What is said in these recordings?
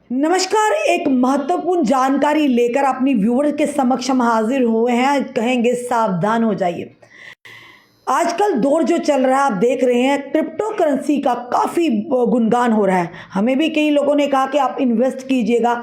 नमस्कार। एक महत्वपूर्ण जानकारी लेकर अपनी व्यूअर्स के समक्ष हम हाजिर हुए हैं। कहेंगे सावधान हो जाइए। आजकल दौर जो चल रहा है, आप देख रहे हैं क्रिप्टो करेंसी का काफ़ी गुणगान हो रहा है। हमें भी कई लोगों ने कहा कि आप इन्वेस्ट कीजिएगा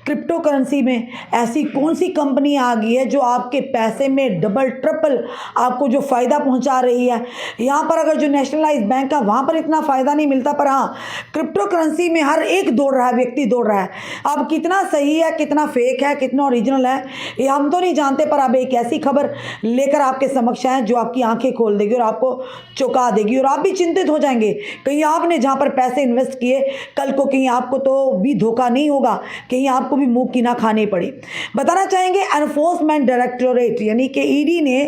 क्रिप्टो करेंसी में। ऐसी कौन सी कंपनी आ गई है जो आपके पैसे में डबल ट्रिपल आपको जो फ़ायदा पहुंचा रही है। यहाँ पर अगर जो नेशनलाइज बैंक है वहाँ पर इतना फ़ायदा नहीं मिलता, पर हाँ क्रिप्टो करेंसी में हर एक दौड़ रहा है, व्यक्ति दौड़ रहा है। अब कितना सही है, कितना फेक है, कितना ओरिजिनल है, ये हम तो नहीं जानते, पर अब एक ऐसी खबर लेकर आपके समक्ष है जो आपकी आंखें खोल देगी और आपको चौंका देगी और आप भी चिंतित हो जाएंगे। कहीं आपने जहां पर पैसे इन्वेस्ट किए, कल को कहीं आपको तो भी धोखा नहीं होगा, कहीं आपको भी मुंह की ना खानी पड़ी। बताना चाहेंगे एनफोर्समेंट डायरेक्टोरेट यानी कि ईडी ने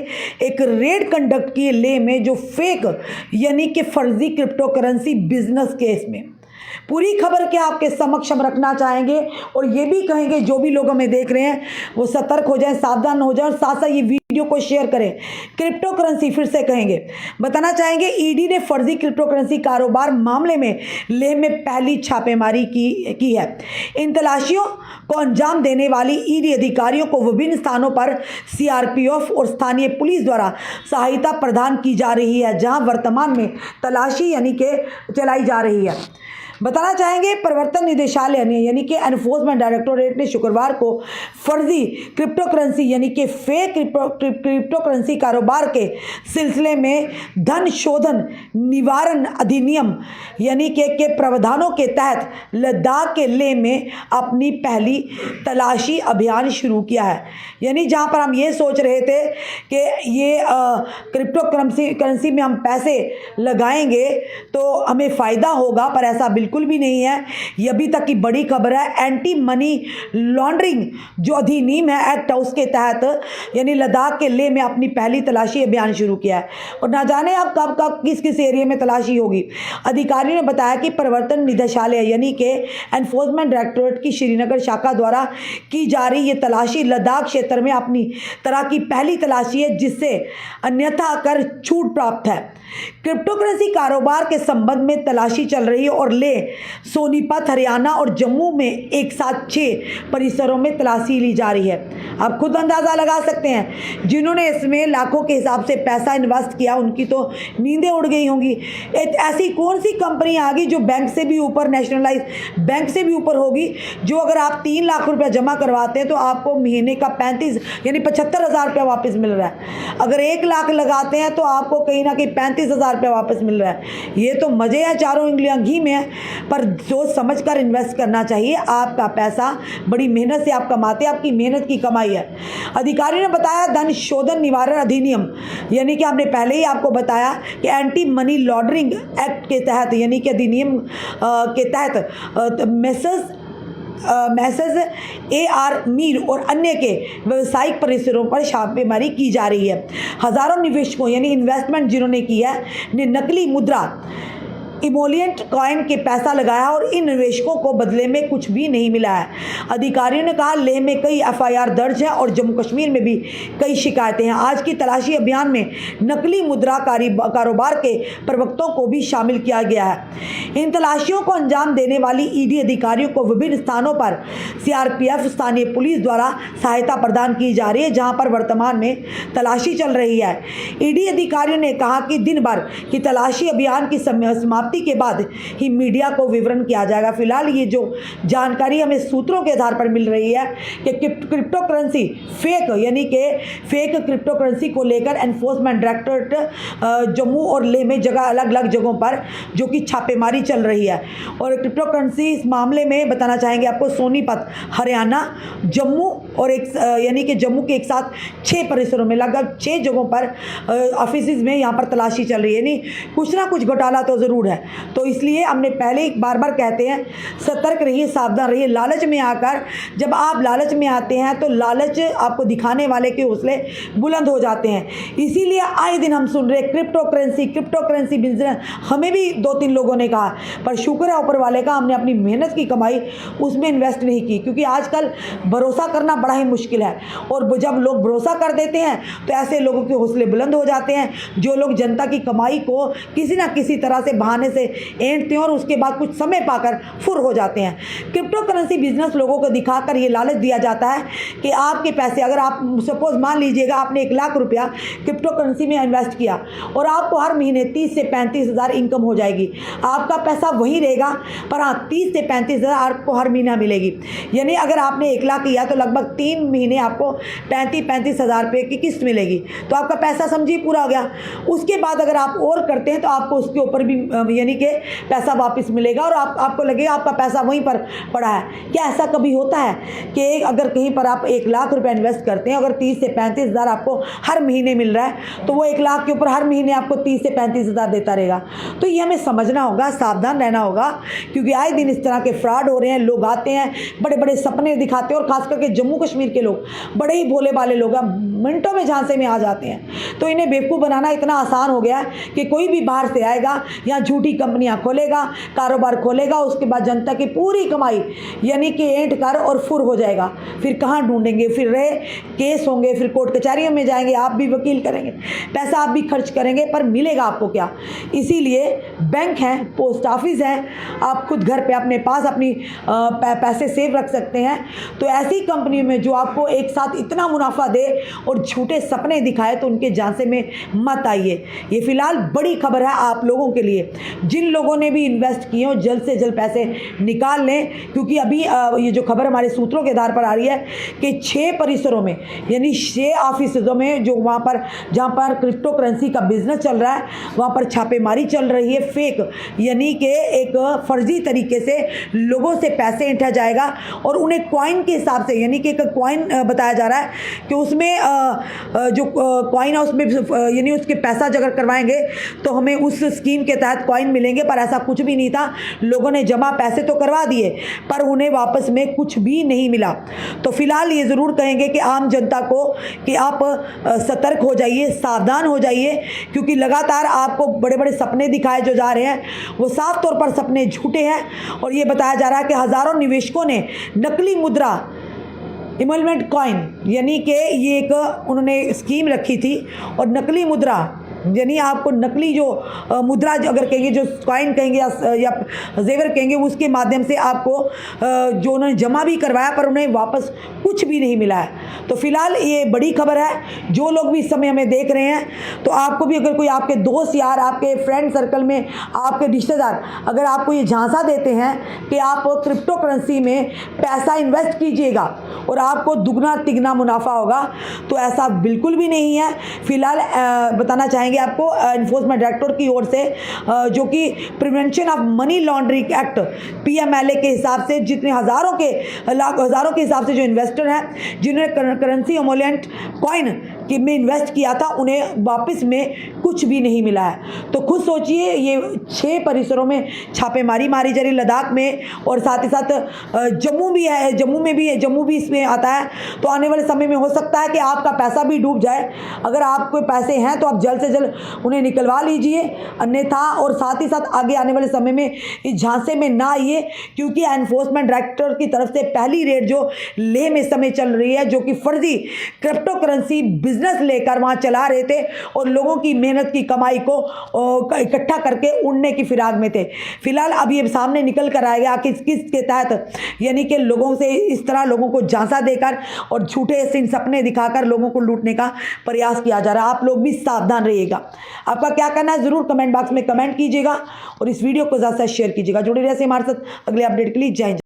एक रेड कंडक्ट की लेह में जो फेक यानी कि फर्जी क्रिप्टो करेंसी बिजनेस केस में। पूरी खबर क्या आपके समक्ष हम रखना चाहेंगे और ये भी कहेंगे जो भी लोग हमें देख रहे हैं वो सतर्क हो जाएं, सावधान हो जाएं और साथ साथ ये वीडियो को शेयर करें। क्रिप्टो करेंसी फिर से कहेंगे, बताना चाहेंगे ईडी ने फर्जी क्रिप्टो करेंसी कारोबार मामले में लेह में पहली छापेमारी की है। इन तलाशियों को अंजाम देने वाली ईडी अधिकारियों को विभिन्न स्थानों पर सीआरपीएफ और स्थानीय पुलिस द्वारा सहायता प्रदान की जा रही है, जहां वर्तमान में तलाशी यानी कि चलाई जा रही है। बताना चाहेंगे प्रवर्तन निदेशालय ने यानी कि एनफोर्समेंट डायरेक्टोरेट ने शुक्रवार को फर्जी क्रिप्टो करेंसी यानी कि फेक क्रिप्टो करेंसी कारोबार के सिलसिले में धन शोधन निवारण अधिनियम यानी कि प्रावधानों के तहत लद्दाख के लेह में अपनी पहली तलाशी अभियान शुरू किया है। यानी जहां पर हम ये सोच रहे थे कि ये क्रिप्टो करेंसी में हम पैसे लगाएंगे तो हमें फ़ायदा होगा, पर ऐसा बिल्कुल भी नहीं है। ये अभी तक की बड़ी खबर है। एंटी मनी लॉन्ड्रिंग जो अधिनियम है एक्ट, उसके तहत यानी लद्दाख के लेह में अपनी पहली तलाशी अभियान शुरू किया है और ना जाने अब कब किस किस एरिया में तलाशी होगी। अधिकारियों ने बताया कि प्रवर्तन निदेशालय यानी कि एनफोर्समेंट डायरेक्टोरेट की श्रीनगर शाखा द्वारा की जा रही ये तलाशी लद्दाख क्षेत्र में अपनी तरह की पहली तलाशी है, जिससे अन्यथा कर छूट प्राप्त है। क्रिप्टो करेंसी कारोबार के संबंध में तलाशी चल रही है और लेह, सोनीपत, हरियाणा और जम्मू में एक साथ 6 परिसरों में तलाशी ली जा रही है। आप खुद अंदाज़ा लगा सकते हैं, जिन्होंने इसमें लाखों के हिसाब से पैसा इन्वेस्ट किया उनकी तो नींदें उड़ गई होंगी। ऐसी कौन सी कंपनी आ गई जो बैंक से भी ऊपर, नेशनलाइज बैंक से भी ऊपर होगी, जो अगर आप 3 लाख रुपया जमा करवाते हैं तो आपको महीने का 35 यानी 75,000 रुपया वापस मिल रहा है। अगर 1 लाख लगाते हैं तो आपको कहीं ना कहीं 35,000 रुपया वापस मिल रहा है। ये तो मज़े हैं, चारों उंगलियां घी में है, पर सोच समझ कर इन्वेस्ट करना चाहिए। आपका पैसा बड़ी मेहनत से आप कमाते हैं, आपकी मेहनत की कमाई है। अधिकारी ने बताया धन शोधन निवारण अधिनियम यानी कि हमने पहले ही आपको बताया कि एंटी मनी लॉन्ड्रिंग एक्ट के तहत यानी कि अधिनियम के तहत मैसेज AR मीर और अन्य के व्यावसायिक परिसरों पर छापेमारी की जा रही है। हजारों निवेशकों यानी इन्वेस्टमेंट जिन्होंने किया ने नकली मुद्रा इमोलियंट कॉइन के पैसा लगाया और इन निवेशकों को बदले में कुछ भी नहीं मिला है। अधिकारियों ने कहा लेह में कई FIR दर्ज है और जम्मू कश्मीर में भी कई शिकायतें हैं। आज की तलाशी अभियान में नकली मुद्रा कारोबार के प्रवक्तों को भी शामिल किया गया है। इन तलाशियों को अंजाम देने वाली ईडी अधिकारियों को विभिन्न स्थानों पर CRPF स्थानीय पुलिस द्वारा सहायता प्रदान की जा रही है, जहां पर वर्तमान में तलाशी चल रही है। ईडी अधिकारियों ने कहा कि दिन भर की तलाशी अभियान की समाप्ति के बाद ही मीडिया को विवरण किया जाएगा। फिलहाल ये जो जानकारी हमें सूत्रों के आधार पर मिल रही है कि क्रिप्टो करेंसी फेक यानी कि फेक क्रिप्टो करेंसी को लेकर एनफोर्समेंट डायरेक्टोरेट जम्मू और लेह में जगह अलग अलग जगहों पर जो कि छापेमारी चल रही है। और क्रिप्टो करेंसी इस मामले में बताना चाहेंगे आपको सोनीपत, हरियाणा, जम्मू और एक यानी कि जम्मू के एक साथ 6 परिसरों में लगभग 6 जगहों पर ऑफिस में यहाँ पर तलाशी चल रही है। यानी कुछ ना कुछ घोटाला तो ज़रूर है। तो इसलिए हमने पहले ही बार बार कहते हैं सतर्क रहिए, सावधान रहिए। लालच में आकर जब आप लालच में आते हैं तो लालच आपको दिखाने वाले के हौसले बुलंद हो जाते हैं। इसीलिए आए दिन हम सुन रहे क्रिप्टो करेंसी बिजनेस, हमें भी 2-3 लोगों ने कहा, पर शुक्र है ऊपर वाले का हमने अपनी मेहनत की कमाई उसमें इन्वेस्ट नहीं की, क्योंकि आजकल भरोसा करना बड़ा ही मुश्किल है। और जब लोग भरोसा कर देते हैं तो ऐसे लोगों के हौसले बुलंद हो जाते हैं, जो लोग जनता की कमाई को किसी ना किसी तरह से बहाने आने से ऐंठते हैं और उसके बाद कुछ समय पाकर फुर हो जाते हैं। क्रिप्टो करेंसी बिजनेस लोगों को दिखाकर ये लालच दिया जाता है कि आपके पैसे, अगर आप सपोज मान लीजिएगा आपने 1 लाख रुपया क्रिप्टो करेंसी में इन्वेस्ट किया और आपको हर महीने 30 से 35 हज़ार इनकम हो जाएगी। आपका पैसा वहीं रहेगा, पर हाँ 30 से 35 हज़ार आपको हर महीना मिलेगी। यानी अगर आपने 1 लाख किया तो लगभग 3 महीने आपको 35 हज़ार रुपये की किस्त मिलेगी, तो आपका पैसा समझिए पूरा हो गया। उसके बाद अगर आप और करते हैं तो आपको उसके ऊपर भी यानी कि पैसा वापस मिलेगा और आपको लगेगा आपका पैसा वहीं पर पड़ा है। क्या ऐसा कभी होता है कि अगर कहीं पर आप 1 लाख रुपए इन्वेस्ट करते हैं, अगर 30 से 35 हज़ार आपको हर महीने मिल रहा है, तो वो 1 लाख के ऊपर हर महीने आपको 30 से 35 हज़ार देता रहेगा? तो ये हमें समझना होगा, सावधान रहना होगा, क्योंकि आए दिन इस तरह के फ्रॉड हो रहे हैं। लोग आते हैं, बड़े बड़े सपने दिखाते हैं और खास करके जम्मू कश्मीर के लोग बड़े ही भोले भाले लोग हैं, मिनटों में झांसे में आ जाते हैं। तो इन्हें बेवकूफ़ बनाना इतना आसान हो गया है कि कोई भी बाहर से आएगा, यहाँ झूठी कंपनियां खोलेगा, कारोबार खोलेगा, उसके बाद जनता की पूरी कमाई यानी कि ऐंठ कर और फुर हो जाएगा। फिर कहाँ ढूंढेंगे? फिर रहे केस होंगे, फिर कोर्ट कचहरियों में जाएंगे, आप भी वकील करेंगे, पैसा आप भी खर्च करेंगे, पर मिलेगा आपको क्या? इसीलिए बैंक हैं, पोस्ट ऑफिस है, आप खुद घर पे अपने पास अपनी पैसे सेव रख सकते हैं। तो ऐसी कंपनी में जो आपको एक साथ इतना मुनाफा दे और झूठे सपने दिखाए, तो उनके झांसे में मत आइए। ये फिलहाल बड़ी खबर है आप लोगों के लिए। जिन लोगों ने भी इन्वेस्ट किए हो जल्द से जल्द पैसे निकाल लें, क्योंकि अभी ये जो खबर हमारे सूत्रों के आधार पर आ रही है कि 6 परिसरों में यानी 6 ऑफिसों में जो वहाँ पर जहाँ पर क्रिप्टो करेंसी का बिजनेस चल रहा है, वहाँ पर छापेमारी चल रही है। फेक यानी कि एक फर्जी तरीके से लोगों से पैसे ऐंठा जाएगा और उन्हें कॉइन के हिसाब से, यानी कि एक कॉइन बताया जा रहा है कि उसमें जो कॉइन है उसमें यानी उसके पैसा अगर करवाएंगे तो हमें उस स्कीम के तहत कॉइन मिलेंगे, पर ऐसा कुछ भी नहीं था। लोगों ने जमा पैसे तो करवा दिए पर उन्हें वापस में कुछ भी नहीं मिला। तो फिलहाल ये ज़रूर कहेंगे कि आम जनता को कि आप सतर्क हो जाइए, सावधान हो जाइए, क्योंकि लगातार आपको बड़े बड़े सपने दिखाए जो जा रहे हैं वो साफ तौर पर सपने झूठे हैं। और ये बताया जा रहा है कि हज़ारों निवेशकों ने नकली मुद्रा इमलमेंट कॉइन यानी कि ये एक उन्होंने स्कीम रखी थी, और नकली मुद्रा यानी आपको नकली जो मुद्रा अगर कहेंगे, जो कॉइन कहेंगे या जेवर कहेंगे, उसके माध्यम से आपको जो उन्होंने जमा भी करवाया पर उन्हें वापस कुछ भी नहीं मिला है। तो फिलहाल ये बड़ी खबर है। जो लोग भी इस समय हमें देख रहे हैं, तो आपको भी अगर कोई आपके दोस्त यार, आपके फ्रेंड सर्कल में आपके रिश्तेदार अगर आपको ये झांसा देते हैं कि आप क्रिप्टो करेंसी में पैसा इन्वेस्ट कीजिएगा और आपको दुगना तिगना मुनाफा होगा, तो ऐसा बिल्कुल भी नहीं है। फिलहाल बताना चाहेंगे आपको एनफोर्समेंट डायरेक्टोरेट की ओर से जो कि prevention of money laundering act PMLA के हिसाब से जितने हज़ारों के हिसाब से जो इन्वेस्टर हैं जिन्होंने करेंसी इमोलेंट कॉइन कि में इन्वेस्ट किया था, उन्हें वापस में कुछ भी नहीं मिला है। तो खुद सोचिए, ये 6 परिसरों में छापेमारी मारी जा रही, लद्दाख में, और साथ ही साथ जम्मू भी है, जम्मू भी इसमें आता है। तो आने वाले समय में हो सकता है कि आपका पैसा भी डूब जाए। अगर आपके पैसे हैं तो आप जल्द से जल्द उन्हें निकलवा लीजिए, अन्यथा और साथ ही साथ आगे आने वाले समय में इस झांसे में ना आइए, क्योंकि एनफोर्समेंट डायरेक्टर की तरफ से पहली रेड जो लेह में समय चल रही है, जो कि फर्जी क्रिप्टो करेंसी बिजनेस लेकर वहां चला रहे थे और लोगों की मेहनत की कमाई को इकट्ठा करके उड़ने की फिराक में थे। फिलहाल अब ये सामने निकल कर आएगा कि किस के तहत यानी कि लोगों से इस तरह लोगों को झांसा देकर और झूठे सपने दिखाकर लोगों को लूटने का प्रयास किया जा रहा है। आप लोग भी सावधान रहिएगा। आपका क्या करना है जरूर कमेंट बॉक्स में कमेंट कीजिएगा और इस वीडियो को ज़्यादा से शेयर कीजिएगा। जुड़े रहिए हमारे साथ अगले अपडेट के लिए। जय हिंद।